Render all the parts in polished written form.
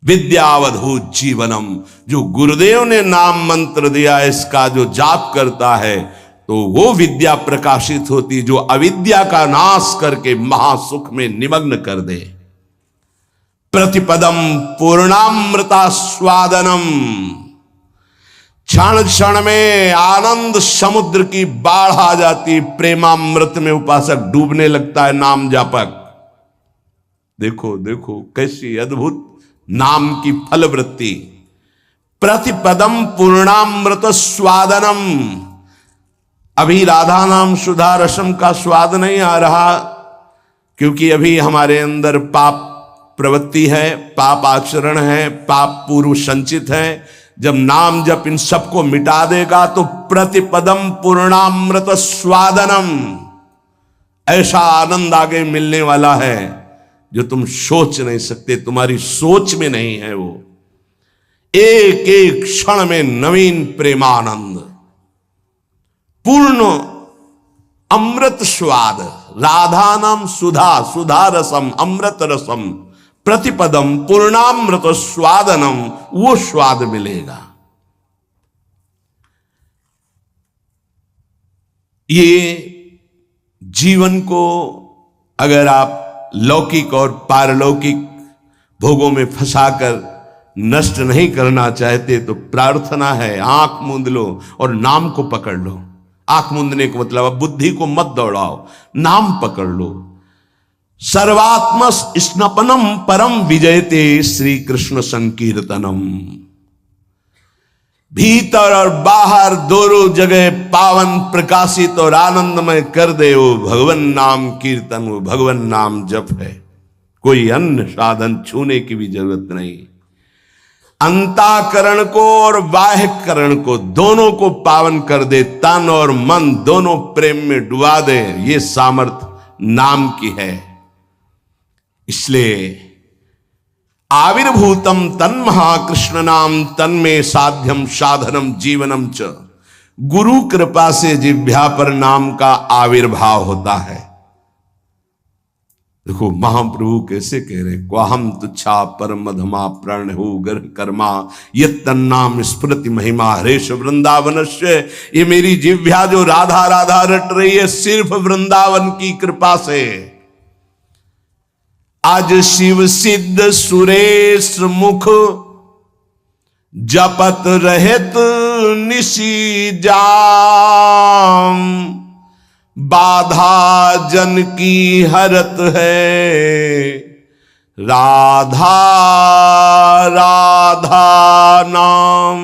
विद्यावधूत जीवनम। जो गुरुदेव ने नाम मंत्र दिया, इसका जो जाप करता है तो वो विद्या प्रकाशित होती, जो अविद्या का नाश करके महासुख में निमग्न कर दे। प्रतिपदम पूर्णामृता स्वादनम। क्षण क्षण में आनंद समुद्र की बाढ़ आ जाती, प्रेमामृत में उपासक डूबने लगता है, नाम जापक। देखो देखो कैसी अद्भुत नाम की फलवृत्ति। प्रतिपदम पूर्णामृत स्वादनम। अभी राधा नाम सुधा रसम का स्वाद नहीं आ रहा, क्योंकि अभी हमारे अंदर पाप प्रवृत्ति है, पाप आचरण है, पाप पूर्व संचित है। जब नाम जप इन सबको मिटा देगा तो प्रतिपदम पूर्णामृत स्वादनम, ऐसा आनंद आगे मिलने वाला है जो तुम सोच नहीं सकते, तुम्हारी सोच में नहीं है। वो एक एक क्षण में नवीन प्रेमानंद, पूर्ण अमृत स्वाद। राधा नाम सुधा, सुधा रसम, अमृत रसम। प्रतिपदम पूर्णामृत स्वादनम, वो स्वाद मिलेगा। ये जीवन को अगर आप लौकिक और पारलौकिक भोगों में फंसाकर नष्ट नहीं करना चाहते तो प्रार्थना है, आंख मूंद लो और नाम को पकड़ लो। आंख मूंदने को मतलब अब बुद्धि को मत दौड़ाओ, नाम पकड़ लो। सर्वात्म स्नपनम परम विजयते श्री कृष्ण संकीर्तनम। भीतर और बाहर दोनों जगह पावन प्रकाशित और आनंदमय कर दे वो भगवन नाम कीर्तन, वो भगवन नाम जप है। कोई अन्य साधन छूने की भी जरूरत नहीं। अंतःकरण को और बाह्यकरण को दोनों को पावन कर दे, तन और मन दोनों प्रेम में डुबा दे, ये सामर्थ्य नाम की है। इसलिए आविर्भूतम तन्महाकृष्ण नाम तन्मे साध्यम साधनम जीवनम च। गुरु कृपा से जिह्वा पर नाम का आविर्भाव होता है। देखो महाप्रभु कैसे कह रहे, क्वाहम तुच्छा परम धमा प्रण हो गर्भ कर्मा यत् तन्नाम स्मृति महिमा हरेश वृंदावनस्य। ये मेरी जिह्वा जो राधा राधा रट रही है, सिर्फ वृंदावन की कृपा से। आज शिव सिद्ध सुरेश मुख जपत रहत निशी जाम। बाधा जन की हरत है राधा राधा नाम।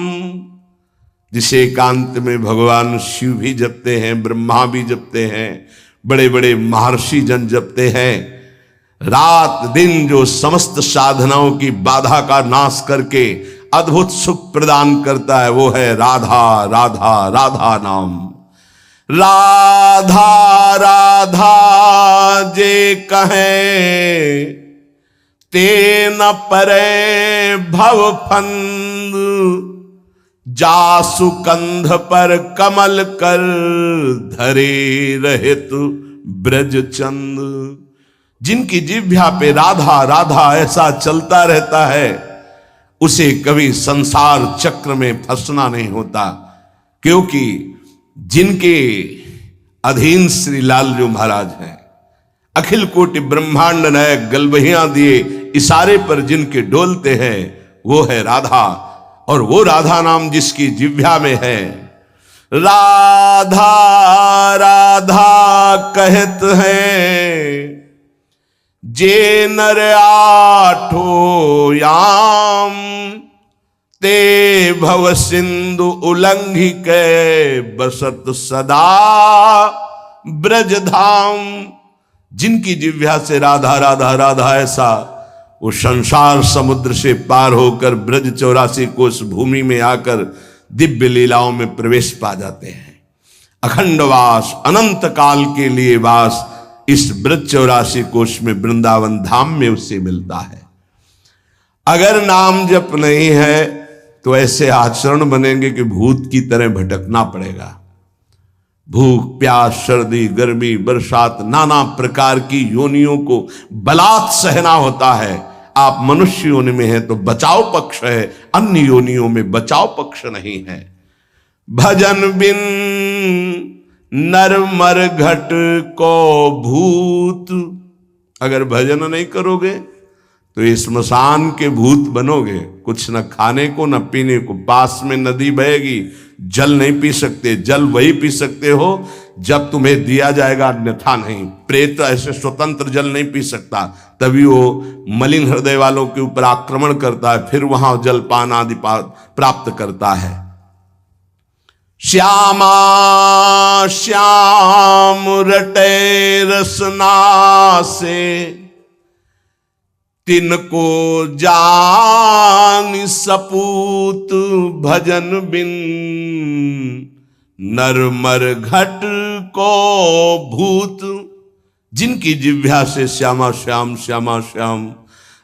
जिसे एकांत में भगवान शिव भी जपते हैं, ब्रह्मा भी जपते हैं, बड़े बड़े महर्षि जन जपते हैं। रात दिन जो समस्त साधनाओं की बाधा का नाश करके अद्भुत सुख प्रदान करता है, वो है राधा राधा राधा नाम। राधा राधा जे कहे ते न परे भव फंद। जासु कंध पर कमल कर धरे रहित ब्रज चंद। जिनकी जिह्वा पे राधा राधा ऐसा चलता रहता है, उसे कभी संसार चक्र में फंसना नहीं होता, क्योंकि जिनके अधीन श्री लालजू महाराज हैं, अखिल कोटि ब्रह्मांड नायक गलबहियां दिए इशारे पर जिनके डोलते हैं, वो है राधा। और वो राधा नाम जिसकी जिह्वा में है, राधा राधा कहत हैं जे नर आठो याम। ते भव सिंधु उल्लंघि के बसत सदा ब्रज धाम। जिनकी जिह्वा से राधा राधा राधा ऐसा, वो संसार समुद्र से पार होकर ब्रज 84 कोस भूमि में आकर दिव्य लीलाओं में प्रवेश पा जाते हैं। अखंड वास, अनंत काल के लिए वास इस ब्रज 84 कोश में वृंदावन धाम में उससे मिलता है। अगर नाम जप नहीं है तो ऐसे आचरण बनेंगे कि भूत की तरह भटकना पड़ेगा। भूख प्यास सर्दी गर्मी बरसात नाना प्रकार की योनियों को बलात् सहना होता है। आप मनुष्य योनि में हैं तो बचाव पक्ष है, अन्य योनियों में बचाव पक्ष नहीं है। भजन बिन नर मर घट को भूत, अगर भजन नहीं करोगे तो ये स्मशान के भूत बनोगे। कुछ न खाने को न पीने को, पास में नदी बहेगी, जल नहीं पी सकते, जल वही पी सकते हो जब तुम्हें दिया जाएगा, अन्यथा नहीं। प्रेत ऐसे स्वतंत्र जल नहीं पी सकता, तभी वो मलिन हृदय वालों के ऊपर आक्रमण करता है, फिर वहां जलपान आदि प्राप्त करता है। श्यामा श्याम रटे रसना से, तिनको जान सपूत भजन बिन नर मर घट को भूत। जिनकी जिह्वा से श्यामा श्याम श्यामा श्याम,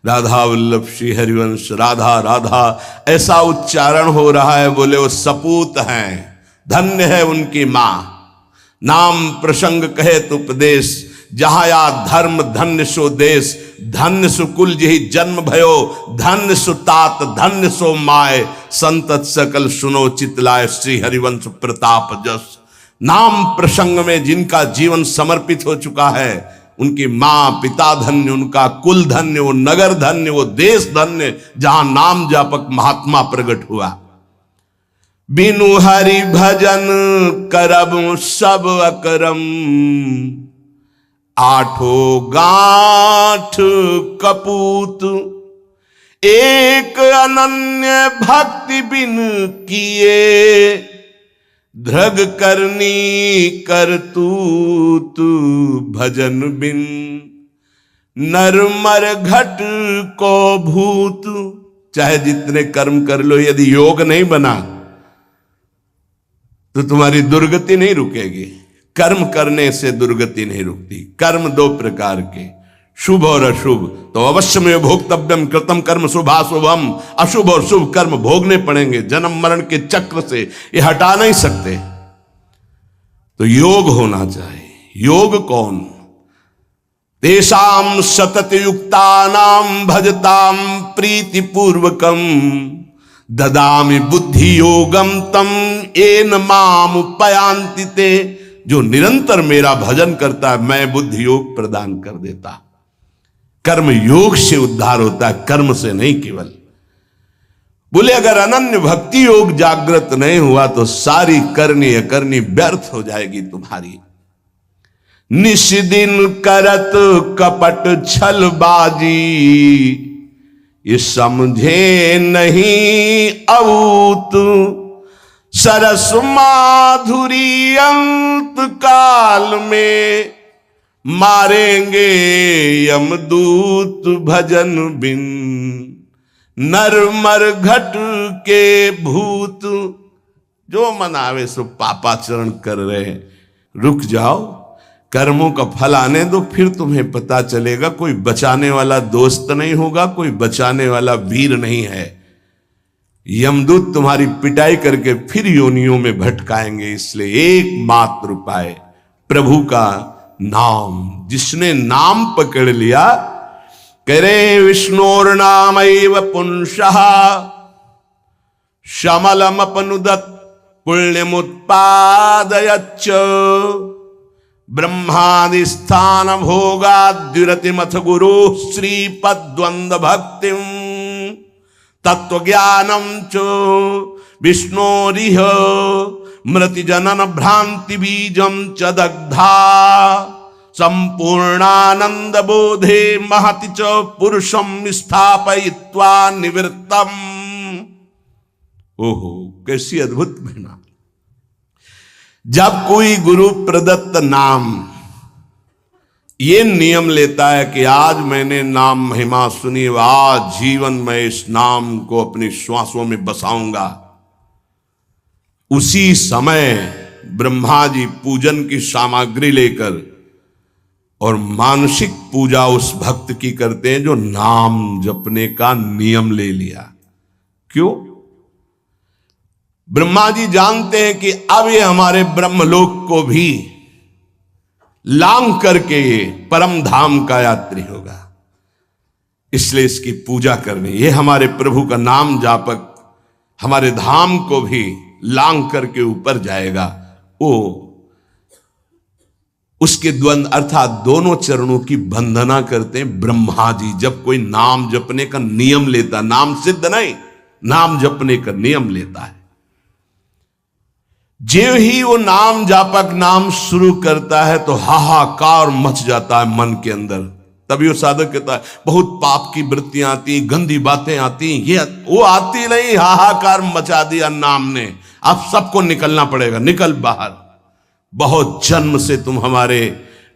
राधा वल्लभ श्री हरिवंश, राधा राधा ऐसा उच्चारण हो रहा है, बोले वो सपूत हैं, धन्य है उनकी मां। नाम प्रसंग कहे तो उपदेश, जहां या धर्म धन्य सो देश, धन्य सुकुल जही जन्म भयो, धन्य सुतात धन्य सो माय, संतत सकल सुनो चितलाय श्री हरिवंश प्रताप जस। नाम प्रसंग में जिनका जीवन समर्पित हो चुका है, उनकी मां पिता धन्य, उनका कुल धन्य, वो नगर धन्य, वो देश धन्य, जहां नाम जापक महात्मा प्रकट हुआ। बिनु हरि भजन करब सब अकरम, आठो गांठ कपूत। एक अनन्य भक्ति बिन किए, धृग करनी करतूत भजन बिन नर मर घट को भूत। चाहे जितने कर्म कर लो, यदि योग नहीं बना तो तुम्हारी दुर्गति नहीं रुकेगी। कर्म करने से दुर्गति नहीं रुकती। कर्म दो प्रकार के, शुभ और अशुभ, तो अवश्य में भोक्तव्यम कृतम कर्म शुभाशुभम। अशुभ और शुभ कर्म भोगने पड़ेंगे, जन्म मरण के चक्र से ये हटा नहीं सकते। तो योग होना चाहिए। योग कौन? तेषाम सतत युक्तानाम भजताम प्रीति पूर्वकम, ददामि बुद्धि योगम तम एन माम उपयांति ते। जो निरंतर मेरा भजन करता है, मैं बुद्धि योग प्रदान कर देता। कर्म योग से उद्धार होता है, कर्म से नहीं केवल। बोले अगर अनन्य भक्ति योग जागृत नहीं हुआ तो सारी करनी अकरनी व्यर्थ हो जाएगी तुम्हारी। निश दिन करत कपट छलबाजी, ये समझे नहीं अऊत। सरस माधुरी अंत काल में, मारेंगे यमदूत भजन बिन नर मर घट के भूत। जो मन आवे सो पापाचरण कर रहे हैं, रुक जाओ, कर्मों का फल आने दो, फिर तुम्हें पता चलेगा। कोई बचाने वाला दोस्त नहीं होगा, कोई बचाने वाला वीर नहीं है। यमदूत तुम्हारी पिटाई करके फिर योनियों में भटकाएंगे। इसलिए एकमात्र उपाय प्रभु का नाम। जिसने नाम पकड़ लिया, करे विष्णोर नामैव पुंसः, शमलमपनुदत् पुण्यमुत्पादयच्च। ब्रह्मादि स्थान भोगाद्युरतिमथ गुरु श्रीपद्वंद भक्तिम, तत्वज्ञानम च विष्णोरिह मृति जनन भ्रांति बीजम च दग्धा। संपूर्णानंद बोधे महति च पुरुषम स्थापयित्वा निवृत्तम। ओहो, कैसी अद्भुत महिमा। जब कोई गुरु प्रदत्त नाम ये नियम लेता है कि आज मैंने नाम महिमा सुनी, आज जीवन में इस नाम को अपनी श्वासों में बसाऊंगा, उसी समय ब्रह्मा जी पूजन की सामग्री लेकर और मानसिक पूजा उस भक्त की करते हैं जो नाम जपने का नियम ले लिया। क्यों? ब्रह्मा जी जानते हैं कि अब ये हमारे ब्रह्मलोक को भी लांग करके ये परम धाम का यात्री होगा। इसलिए इसकी पूजा करनी। ये हमारे प्रभु का नाम जापक हमारे धाम को भी लांग करके ऊपर जाएगा। वो उसके द्वंद अर्थात दोनों चरणों की वंदना करते हैं ब्रह्मा जी। जब कोई नाम जपने का नियम लेता, नाम सिद्ध नहीं, नाम जपने का नियम लेता है, जो ही वो नाम जापक नाम शुरू करता है तो हाहाकार मच जाता है मन के अंदर। तभी वो साधक कहता है बहुत पाप की वृत्तियां आती, गंदी बातें आती, ये वो आती नहीं, हाहाकार मचा दिया नाम ने, अब सबको निकलना पड़ेगा, निकल बाहर। बहुत जन्म से तुम हमारे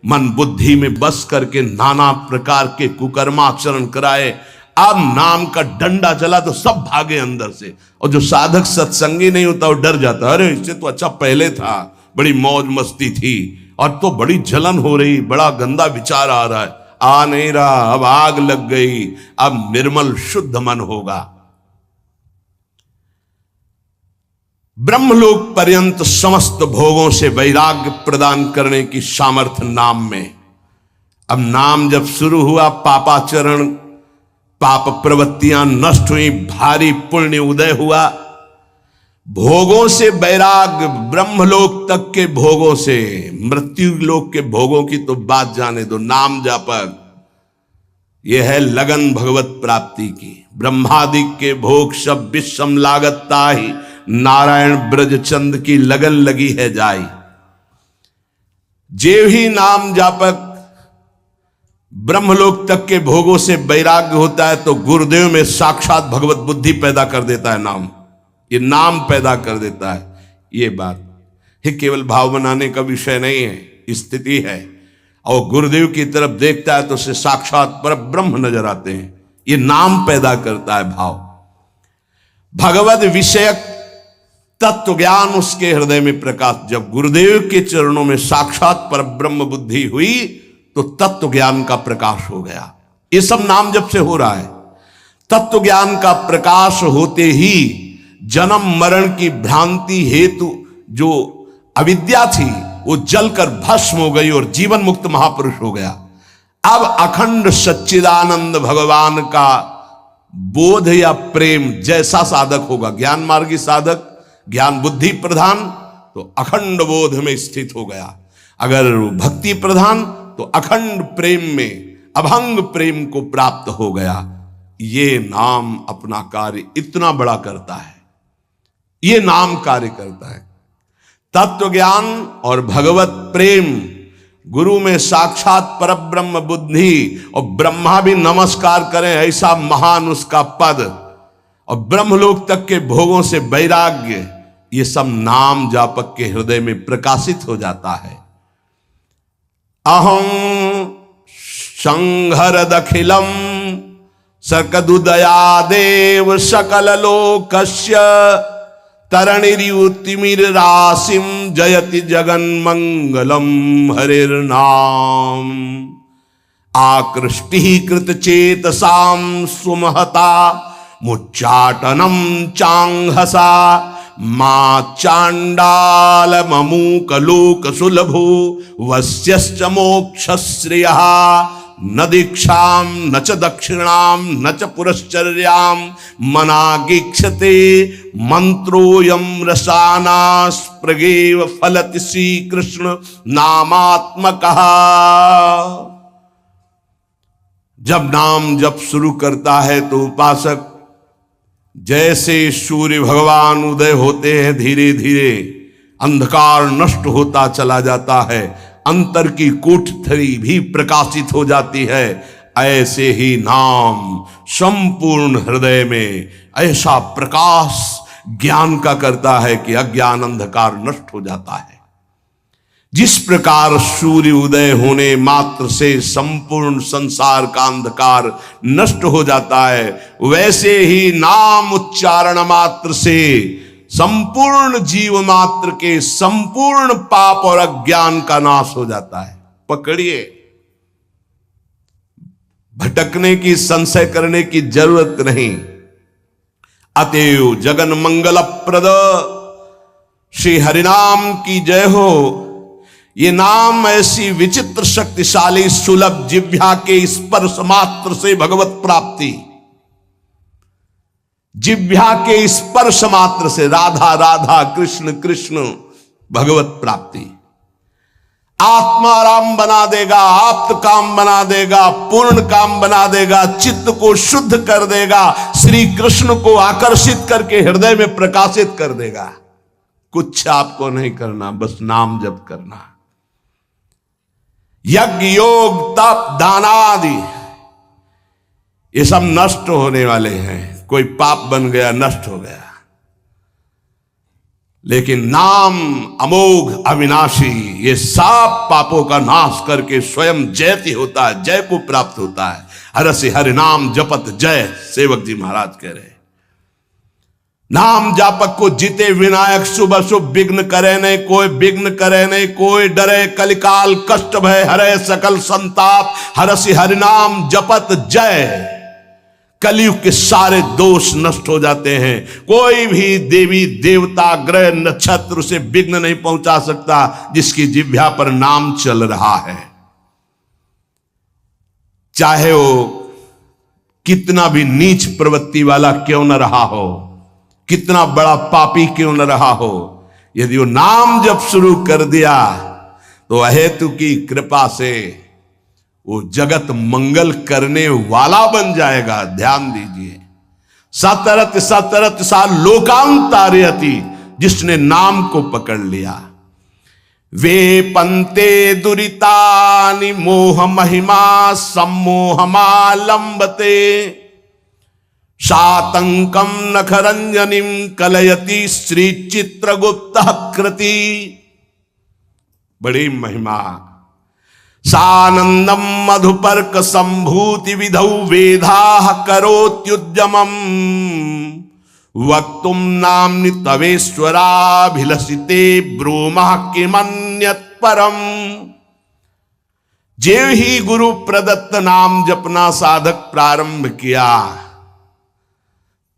मन बुद्धि में बस करके नाना प्रकार के कुकर्माचरण कराए, अब नाम का डंडा चला तो सब भागे अंदर से। और जो साधक सत्संगी नहीं होता वो डर जाता, अरे इससे तो अच्छा पहले था, बड़ी मौज मस्ती थी, और तो बड़ी जलन हो रही, बड़ा गंदा विचार आ रहा है, आ नहीं रहा, अब आग लग गई, अब निर्मल शुद्ध मन होगा। ब्रह्मलोक पर्यंत समस्त भोगों से वैराग्य प्रदान करने की सामर्थ्य नाम में। अब नाम जब शुरू हुआ, पापाचरण पाप प्रवृत्तियां नष्ट हुई, भारी पुण्य उदय हुआ, भोगों से वैराग्य, ब्रह्मलोक तक के भोगों से, मृत्यु लोक के भोगों की तो बात जाने दो। नाम जापक यह है लगन भगवत प्राप्ति की। ब्रह्मादिक के भोग सब विषम लागता ही, नारायण ब्रजचंद की लगन लगी है जाई। जे ही नाम जापक ब्रह्मलोक तक के भोगों से वैराग्य होता है तो गुरुदेव में साक्षात भगवत बुद्धि पैदा कर देता है नाम, ये नाम पैदा कर देता है। ये बात है, केवल भाव बनाने का विषय नहीं है, स्थिति है। और गुरुदेव की तरफ देखता है तो उसे साक्षात पर ब्रह्म नजर आते हैं, ये नाम पैदा करता है भाव। भगवत विषयक तत्व ज्ञान उसके हृदय में प्रकाश। जब गुरुदेव के चरणों में साक्षात पर ब्रह्म बुद्धि हुई तो तत्व ज्ञान का प्रकाश हो गया। ये सब नाम जब से हो रहा है, तत्व ज्ञान का प्रकाश होते ही जन्म मरण की भ्रांति हेतु जो अविद्या थी वो जलकर भस्म हो गई और जीवन मुक्त महापुरुष हो गया। अब अखंड सच्चिदानंद भगवान का बोध या प्रेम जैसा साधक होगा, ज्ञान मार्गी साधक, ज्ञान बुद्धि प्रधान, तो अखंड बोध में स्थित हो गया। अगर भक्ति प्रधान तो अखंड प्रेम में, अभंग प्रेम को प्राप्त हो गया। ये नाम अपना कार्य इतना बड़ा करता है, ये नाम कार्य करता है। तत्व ज्ञान और भगवत प्रेम, गुरु में साक्षात परब्रह्म बुद्धि, और ब्रह्मा भी नमस्कार करें ऐसा महान उसका पद, और ब्रह्मलोक तक के भोगों से वैराग्य, ये सब नाम जापक के हृदय में प्रकाशित हो जाता है। अहं संहरदखिलम सकदुदयादेव सकल लोकस्य तरणिर्युतिमिरासिम जयति जगन्मंगलम हरिर्नाम। आकृष्टि कृत चेतसाम सुमहता मुच्चाटनम चांघसा मा चांडाल ममूक लोक सुलभो वस्यश्च मोक्षश्रियः न दीक्षाम न च दक्षिणाम न च पुरश्चर्याम मनागीक्षते मंत्रोयम रसानास्प्रगेव फलति श्री कृष्ण नामात्मकः। जब नाम जप शुरू करता है तो उपासक जैसे सूर्य भगवान उदय होते हैं, धीरे धीरे अंधकार नष्ट होता चला जाता है, अंतर की कोठरी भी प्रकाशित हो जाती है, ऐसे ही नाम संपूर्ण हृदय में ऐसा प्रकाश ज्ञान का करता है कि अज्ञान अंधकार नष्ट हो जाता है। जिस प्रकार सूर्य उदय होने मात्र से संपूर्ण संसार का अंधकार नष्ट हो जाता है, वैसे ही नाम उच्चारण मात्र से संपूर्ण जीव मात्र के संपूर्ण पाप और अज्ञान का नाश हो जाता है। पकड़िए, भटकने की, संशय करने की जरूरत नहीं। अतएव जगन मंगल प्रद श्री हरिनाम की जय हो। ये नाम ऐसी विचित्र शक्तिशाली सुलभ जिह्वा के स्पर्श मात्र से भगवत प्राप्ति, जिह्वा के स्पर्श मात्र से राधा राधा कृष्ण कृष्ण भगवत प्राप्ति आत्माराम बना देगा, आप्त काम बना देगा, पूर्ण काम बना देगा, चित्त को शुद्ध कर देगा, श्री कृष्ण को आकर्षित करके हृदय में प्रकाशित कर देगा। कुछ आपको नहीं करना, बस नाम जप करना। यज्ञ योग तप दान आदि ये सब नष्ट होने वाले हैं। कोई पाप बन गया, नष्ट हो गया, लेकिन नाम अमोघ अविनाशी ये सब पापों का नाश करके स्वयं जयति होता है, जय को प्राप्त होता है। हरसि हरि नाम जपत जय, सेवक जी महाराज कह रहे। नाम जापक को जीते विनायक, शुभ शुभ विघ्न करे नहीं कोई, विघ्न करे नहीं कोई, डरे कलिकाल कष्ट भय हरे सकल संताप, हरसि हरि नाम जपत जय। कलयुग के सारे दोष नष्ट हो जाते हैं। कोई भी देवी देवता ग्रह नक्षत्र से विघ्न नहीं पहुंचा सकता जिसकी जिह्वा पर नाम चल रहा है। चाहे वो कितना भी नीच प्रवृत्ति वाला क्यों न रहा हो, कितना बड़ा पापी क्यों न रहा हो, यदि वो नाम जब शुरू कर दिया तो अहेतु की कृपा से वो जगत मंगल करने वाला बन जाएगा। ध्यान दीजिए, सतरत सतरत सा लोकांतारयति, जिसने नाम को पकड़ लिया। वे पंते दुरितानि मोह महिमा सम्मोहमालंबते, सातंकम नखरंजनिम कलयति श्री चित्रगुप्त कृति। बड़ी महिमा। सानंदम मधुपर्क संभूति विधौ वेदाः करोत्युद्यमम्, वक्तुम नाम्नि तवेश्वराभिलषिते ब्रूमः किमन्यत् परम्। जेव ही गुरु प्रदत्त नाम जपना साधक प्रारंभ किया,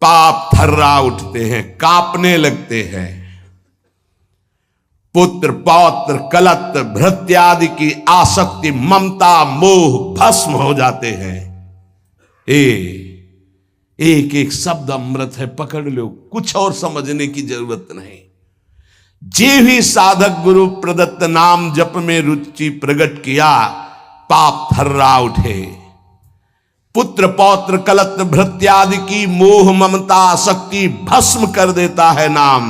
पाप थर्रा उठते हैं, कांपने लगते हैं। पुत्र पौत्र कलत्र भृत्यादि की आसक्ति ममता मोह भस्म हो जाते हैं। एक एक शब्द अमृत है, पकड़ लो, कुछ और समझने की जरूरत नहीं। जे भी साधक गुरु प्रदत्त नाम जप में रुचि प्रकट किया, पाप थर्रा उठे। पुत्र पौत्र कलत्र भृत्यादि की मोह ममता आसक्ति भस्म कर देता है नाम।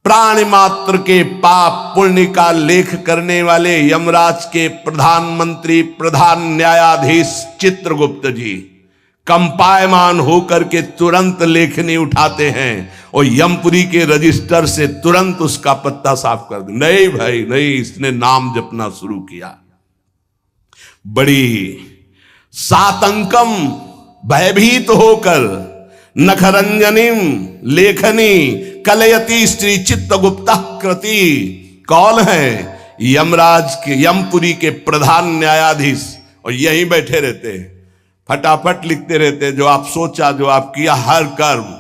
प्राणी मात्र के पाप पुण्य का लेख करने वाले यमराज के प्रधानमंत्री प्रधान न्यायाधीश चित्रगुप्त जी कंपायमान होकर के तुरंत लेखनी उठाते हैं और यमपुरी के रजिस्टर से तुरंत उसका पत्ता साफ कर दे। नहीं भाई नहीं, इसने नाम जपना शुरू किया। बड़ी सातंकम भयभीत होकर नखरंजनिम लेखनी कलयति श्री चित्रगुप्त कृति। कौन है? यमराज के यमपुरी के प्रधान न्यायाधीश, और यहीं बैठे रहते हैं, फटाफट लिखते रहते हैं। जो आप सोचा, जो आप किया, हर कर्म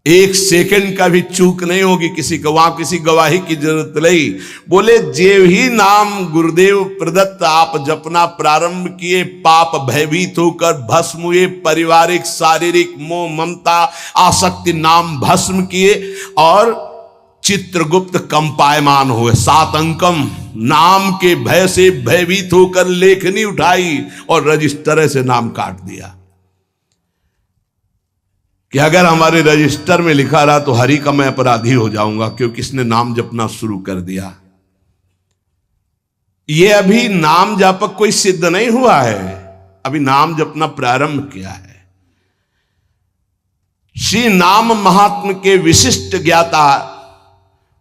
एक सेकंड का भी चूक नहीं होगी किसी को, वहां किसी गवाही की जरूरत नहीं। बोले जेव ही नाम गुरुदेव प्रदत्त आप जपना प्रारंभ किए, पाप भयभीत होकर भस्म हुए, पारिवारिक शारीरिक मोह ममता आसक्ति नाम भस्म किए और चित्रगुप्त कंपायमान हुए। सातंकम नाम के भय से भयभीत होकर लेखनी उठाई और रजिस्टर से नाम काट दिया कि अगर हमारे रजिस्टर में लिखा रहा तो हरि का मैं अपराधी हो जाऊंगा, क्योंकि इसने नाम जपना शुरू कर दिया। ये अभी नाम जापक कोई सिद्ध नहीं हुआ है, अभी नाम जपना प्रारंभ किया है। श्री नाम महात्म के विशिष्ट ज्ञाता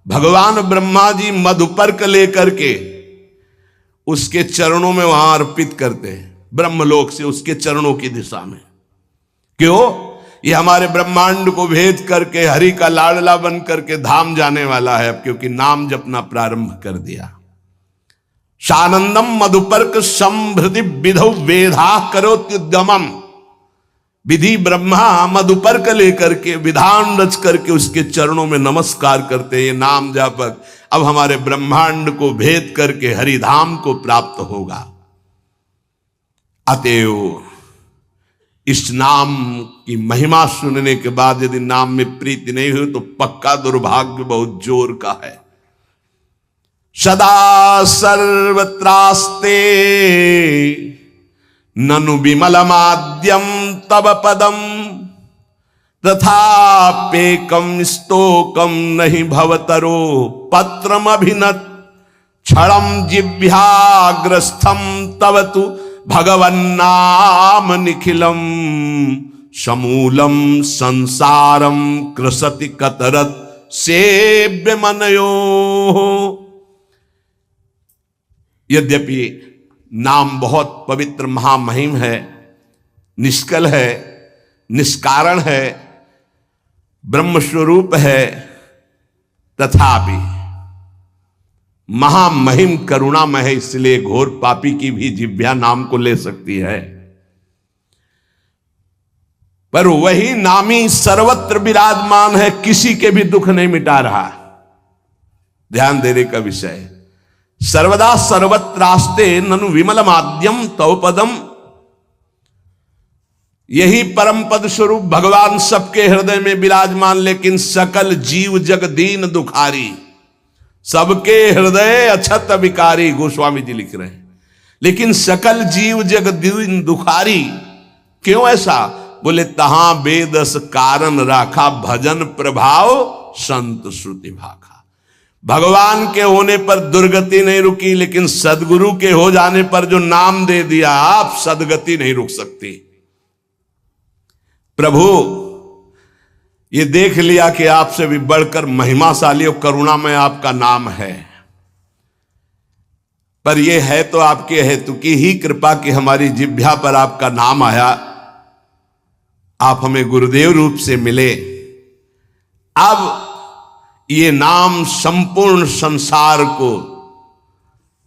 भगवान ब्रह्मा जी मधुपर्क लेकर के उसके चरणों में वहां अर्पित करते हैं, ब्रह्मलोक से उसके चरणों की दिशा में। क्यों? ये हमारे ब्रह्मांड को भेद करके हरि का लाडला बन करके धाम जाने वाला है, क्योंकि नाम जपना प्रारंभ कर दिया। सानंदम मधुपर्क संभृति विधौ वेधा करोत्युद्यमम्। विधि ब्रह्मा मधुपर्क लेकर के विधान रच करके उसके चरणों में नमस्कार करते। ये नाम जापक अब हमारे ब्रह्मांड को भेद करके हरिधाम को प्राप्त होगा। अतएव इस नाम की महिमा सुनने के बाद यदि नाम में प्रीति नहीं हुई तो पक्का दुर्भाग्य बहुत जोर का है। सदा सर्वत्रास्ते ननु विमलमाद्यम तब पदम तथाप्येकं स्तोकं नहीं भवतरो पत्रम अभिनत क्षणं जिह्वाग्रस्थं तव तु भगवन्नाम निखिलम समूलम संसारम कृसति कतरत सेव्य मनयो। यद्यपि नाम बहुत पवित्र महामहिम है, निष्कल है, निष्कारण है, ब्रह्म स्वरूप है, तथापि महामहिम करुणामय है, इसलिए घोर पापी की भी जिह्वा नाम को ले सकती है। पर वही नामी सर्वत्र विराजमान है, किसी के भी दुख नहीं मिटा रहा। ध्यान देने का विषय, सर्वदा सर्वत्रास्ते ननु विमलमाद्यम तव पदम। यही परम पद स्वरूप भगवान सबके हृदय में विराजमान, लेकिन सकल जीव जग दीन दुखारी, सबके हृदय अछत विकारी, गोस्वामी जी लिख रहे हैं। लेकिन सकल जीव जग दीन दुखारी, क्यों ऐसा? बोले तहां बेदस कारण राखा, भजन प्रभाव संत श्रुति भाखा। भगवान के होने पर दुर्गति नहीं रुकी, लेकिन सदगुरु के हो जाने पर जो नाम दे दिया, आप सदगति नहीं रुक सकती। प्रभु ये देख लिया कि आपसे भी बढ़कर महिमाशाली और करुणा में आपका नाम है, पर यह है तो आपके हेतु की ही कृपा कि हमारी जिह्वा पर आपका नाम आया, आप हमें गुरुदेव रूप से मिले। अब ये नाम संपूर्ण संसार को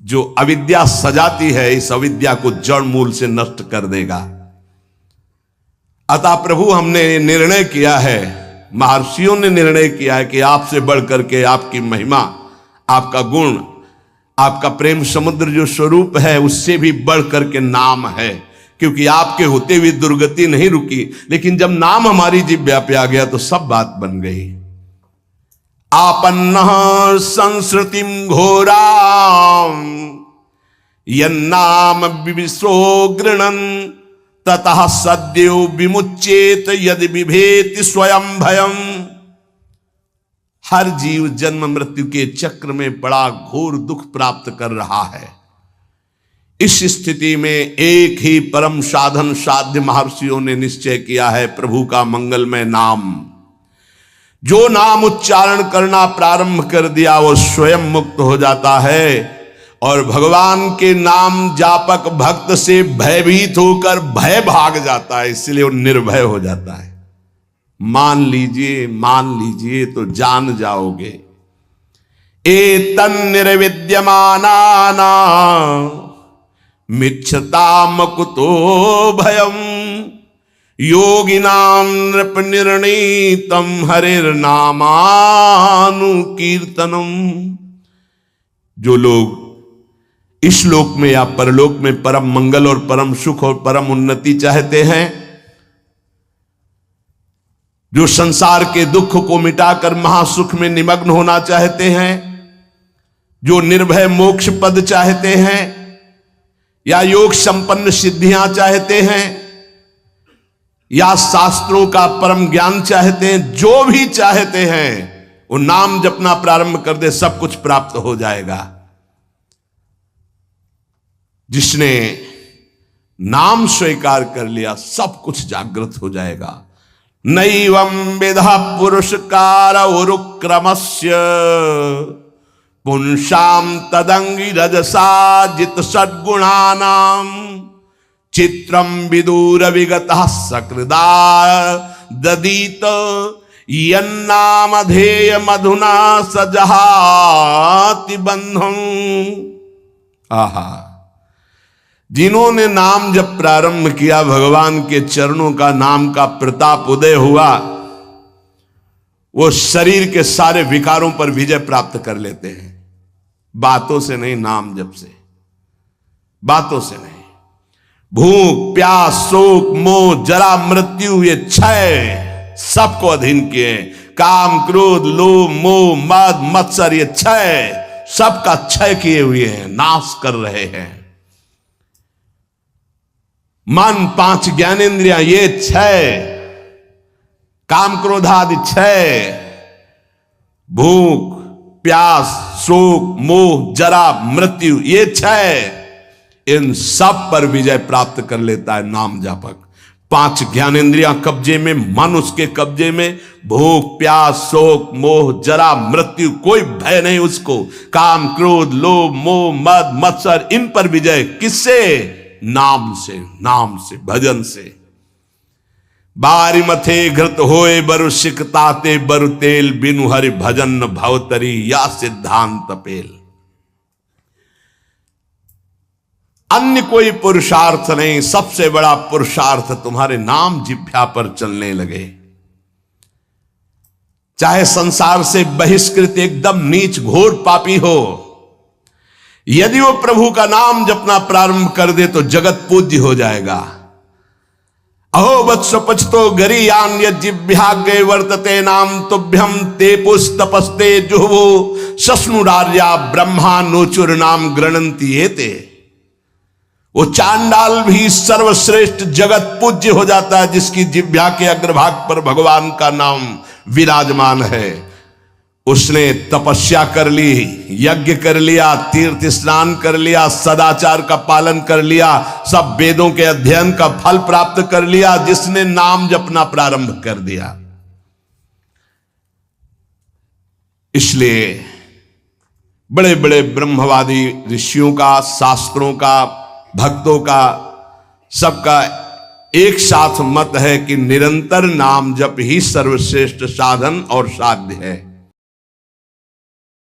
जो अविद्या सजाती है, इस अविद्या को जड़ मूल से नष्ट कर देगा। अतः प्रभु हमने निर्णय किया है, महर्षियों ने निर्णय किया है कि आपसे बढ़कर के आपकी महिमा, आपका गुण, आपका प्रेम समुद्र जो स्वरूप है, उससे भी बढ़कर के नाम है। क्योंकि आपके होते हुए दुर्गति नहीं रुकी, लेकिन जब नाम हमारी जिह्वा पे आ गया तो सब बात बन गई। आपन्नः संस्कृतिम घोराम यन्नाम विविशो गृणन ततः सद्यो विमुच्येत यदि बिभेति स्वयं भयम। हर जीव जन्म मृत्यु के चक्र में बड़ा घोर दुख प्राप्त कर रहा है। इस स्थिति में एक ही परम साधन साध्य महर्षियों ने निश्चय किया है, प्रभु का मंगलमय नाम। जो नाम उच्चारण करना प्रारंभ कर दिया वो स्वयं मुक्त हो जाता है, और भगवान के नाम जापक भक्त से भयभीत होकर भय भाग जाता है, इसलिए वो निर्भय हो जाता है। मान लीजिए तो जान जाओगे। एतन् निर्विद्यमानाना मिच्छताम कुतो भयम योगिनाम नृप निर्णीतम हरिर्नामानुकीर्तनम। जो लोग इस लोक में या परलोक में परम मंगल और परम सुख और परम उन्नति चाहते हैं, जो संसार के दुख को मिटाकर महासुख में निमग्न होना चाहते हैं, जो निर्भय मोक्ष पद चाहते हैं या योग संपन्न सिद्धियां चाहते हैं या शास्त्रों का परम ज्ञान चाहते हैं, जो भी चाहते हैं वो नाम जपना प्रारंभ कर दे, सब कुछ प्राप्त हो जाएगा। जिसने नाम स्वीकार कर लिया सब कुछ जागृत हो जाएगा। नैवं विधा पुरुषकार उरुक्रमस्य पुंसाम तदंगी रजसा जित सद्गुणानाम चित्रम विदूर विगतः सकृदा ददीत यन्नामधेय मधुना सजहाति बंधं। आहा, जिन्होंने नाम जब प्रारंभ किया, भगवान के चरणों का नाम का प्रताप उदय हुआ, वो शरीर के सारे विकारों पर विजय प्राप्त कर लेते हैं। बातों से नहीं, नाम जप से, बातों से नहीं। भूख, प्यास, शोक, मोह, जरा, मृत्यु, ये छह सबको अधीन किए। काम, क्रोध, लोभ, मोह, मद, मत्सर, ये छह सबका क्षय किए हुए हैं, नाश कर रहे हैं। मन, पांच ज्ञानेंद्रियां, ये छह, काम, क्रोध आदि छह, भूख, प्यास, शोक, मोह, जरा, मृत्यु, ये छह, इन सब पर विजय प्राप्त कर लेता है नाम जापक। पांच ज्ञानेंद्रियां कब्जे में, मन उसके कब्जे में, भूख, प्यास, शोक, मोह, जरा, मृत्यु, कोई भय नहीं उसको। काम, क्रोध, लोभ, मोह, मद, मत्सर, इन पर विजय किससे? नाम से, नाम से, भजन से। बारी मथे घृत होए बरु सिकताते बरु तेल, बिनु हरि भजन भवतरी या सिद्धांत पेल। अन्य कोई पुरुषार्थ नहीं, सबसे बड़ा पुरुषार्थ तुम्हारे नाम जिह्वा पर चलने लगे। चाहे संसार से बहिष्कृत एकदम नीच घोर पापी हो, यदि वो प्रभु का नाम जपना प्रारंभ कर दे तो जगत पूज्य हो जाएगा। अहो वत्स पचतो गरीयान यज्जिभ्याग्रे वर्तते नाम तुभ्यम ते पुस्तपस्ते जुहवो सस्नुरार्या ब्रह्मा नोचुर नाम गृणंति एते। वो चांडाल भी सर्वश्रेष्ठ जगत पूज्य हो जाता है जिसकी जिह्वा के अग्रभाग पर भगवान का नाम विराजमान है। उसने तपस्या कर ली, यज्ञ कर लिया, तीर्थ स्नान कर लिया, सदाचार का पालन कर लिया, सब वेदों के अध्ययन का फल प्राप्त कर लिया, जिसने नाम जपना प्रारंभ कर दिया। इसलिए बड़े बड़े ब्रह्मवादी ऋषियों का, शास्त्रों का, भक्तों का, सबका एक साथ मत है कि निरंतर नाम जप ही सर्वश्रेष्ठ साधन और साध्य है।